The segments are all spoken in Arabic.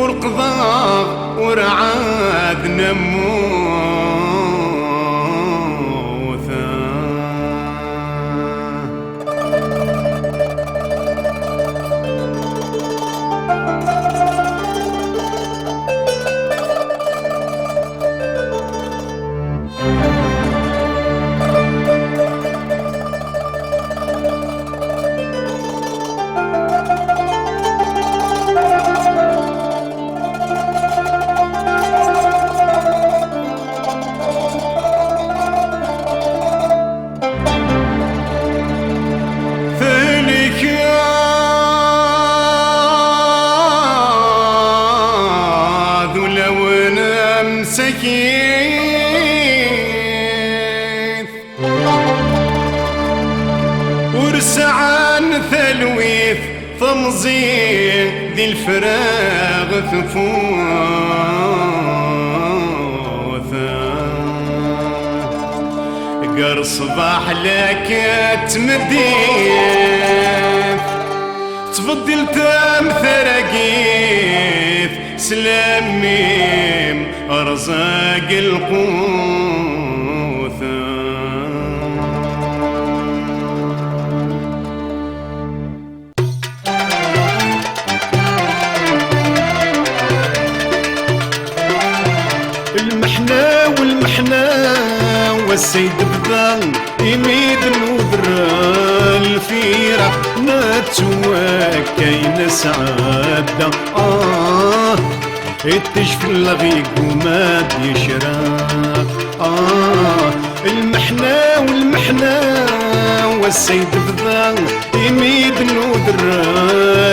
فرق ضاغ ورعاد نموثا. مسكين ورسعان ثلويث فمزين ذي الفراغ ثفوثا. قر صباح لك تمديث تفضل تام ثرقيث سلاميم أرزاق القوثا. المحنة والمحنة والسيد بذا يميد نودر الفيرة نتوى كاين سعادة يتشفي اللغيق وما يشرب. المحنة والمحنة والسيد بذا يميد نودر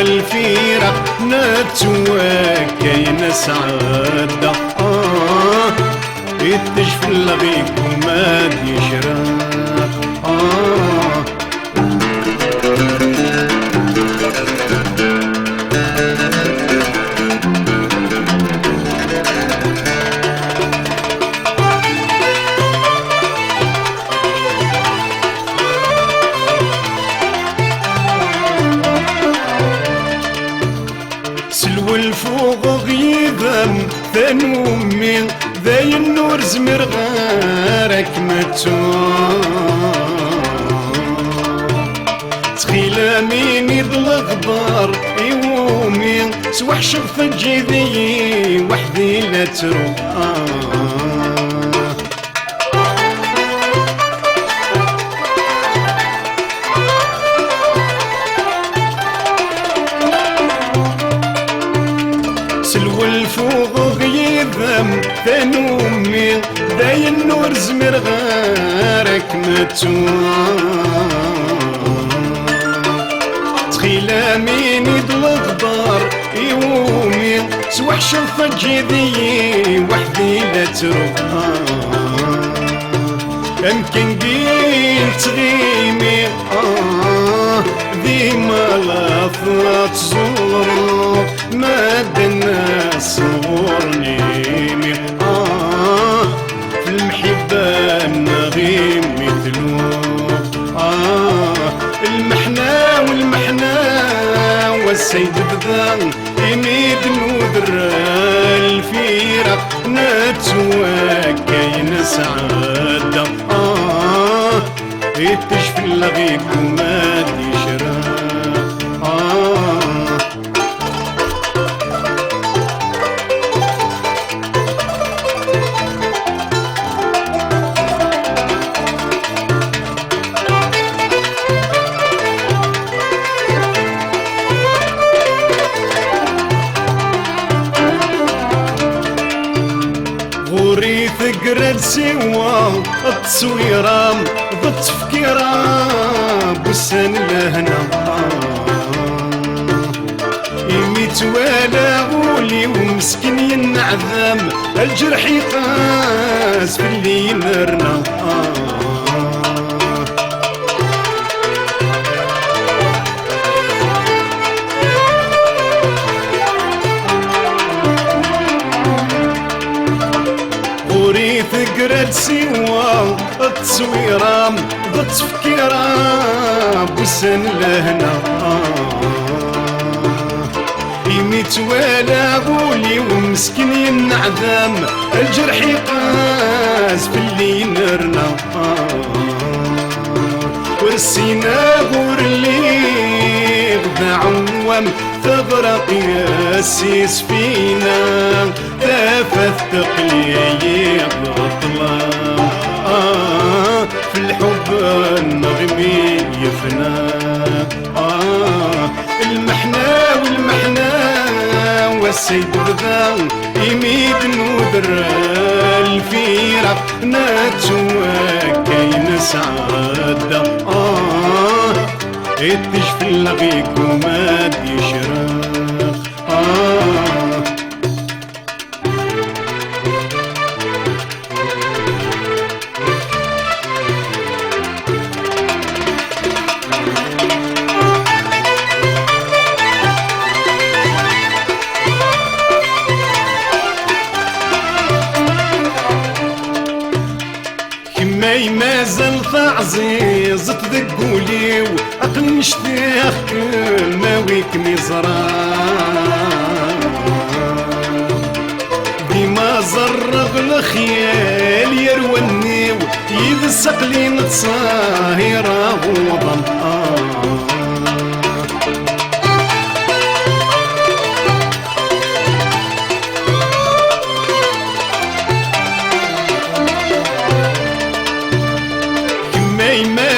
الفيرة نتوى كاين سعادة يتشفي اللغيق وما يشرب. سلو الفوق غيظم ثنومي ذاي النور زمر غارك تخيل مين يضل غبار يومي سوح شف جذي وحدي لا تروح. سلو الفوق غيظم ثنومي داي النور زمر غارك تخيل مين يضل غبار يومي سوح شف جذي وحدي لا تروح. يمكن قيل تغيمي ديما لافظة زور ما دنا صغورني في المحبة نغيم مثلو. المحنة والمحنة والسيد بذا يميد نودر الفيرة نتوى كاين سعادة يتشفي اللغيق وما يشرب. غوري ثقرد سوا التصويرة بالتفكيرة بوسان لهنا يميت ولا غولي ومسكين ينعذم الجرح يقاس في اللي يمرنا. ثقرد سوا التصويرة بالتفكيرة بوسن لهنا يميت ولا غولي ومسكين ينعدم الجرح يقاس في اللي نرنا ورسينا غور اللي غدا عوام تغرق ياسيس فينا تافت تقليا بطلة في الحب النغمي يفنى المحنى والسيد بذا يميد نودر الفيرة ناتشوا كاين سعادة اتش في اللغيك وما يشرق كماي مازال تعزيز تذقولي وعقل نشتاق كل ما ويك مزرع ديما زرغ الخيال يرواني ويدسق لي نتصاهر وضن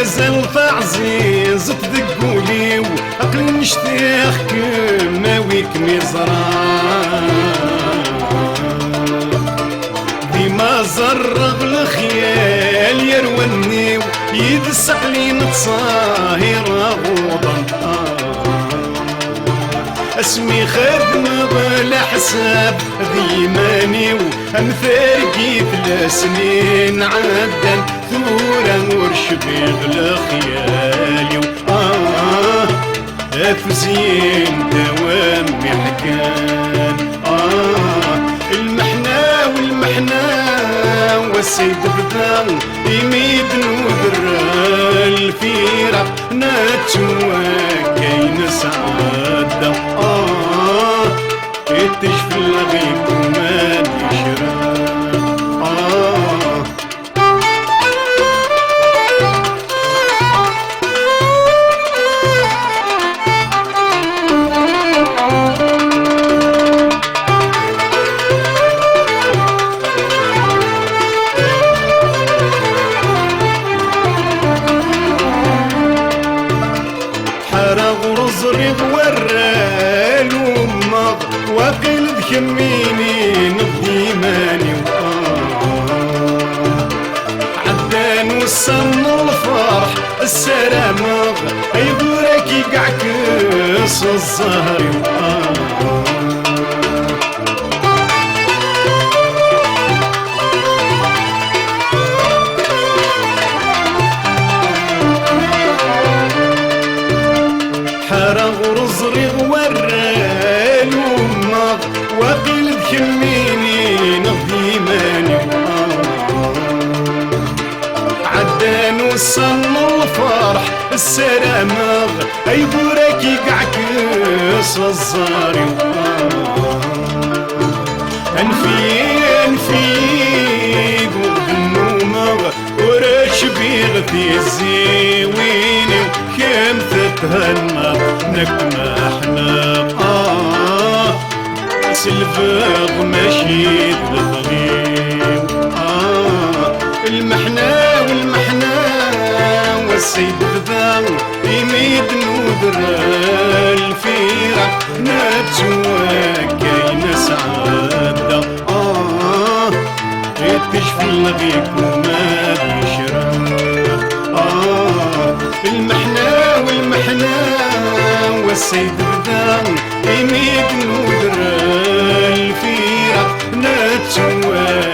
مازال تعزيز تذقولي وعقل نشتاق كما ويك مزرع ديما زرغ الخيال يرواني ويدسق لي نتصاهر غوضا اسمي خدمة بلا حساب ديماني وامثالي 3 سنين عدن ثورا ورشبي غلا خيالي افزين دوام محكان المحنى والسيد بدا يميد نودر الفيرة ناتشوا كاين سعادة اتشفي اللغيك وما يشرق زريغ ورال ومض وقيل ذكميني نبدي ماني عدان وصلن الفرح السلامة يبورك يقعكس الزهر زريغ ورال ومض وقيل ذكميني نغدي ماني عدان وصلن الفرح السلامة يبورك يقعكس الزاري انفيد وغد النومة وراش بيغتي الزيويني كم تتهنى نكما احنا سلفاغ ماشي تغيب المحنى والسيد بذا يميد نودر الفيرة ناتشوا كاين سعادة تشفي اللغيك وما يشرق المحنى والسيد بدا يميد نودر الفيرة ناتشوا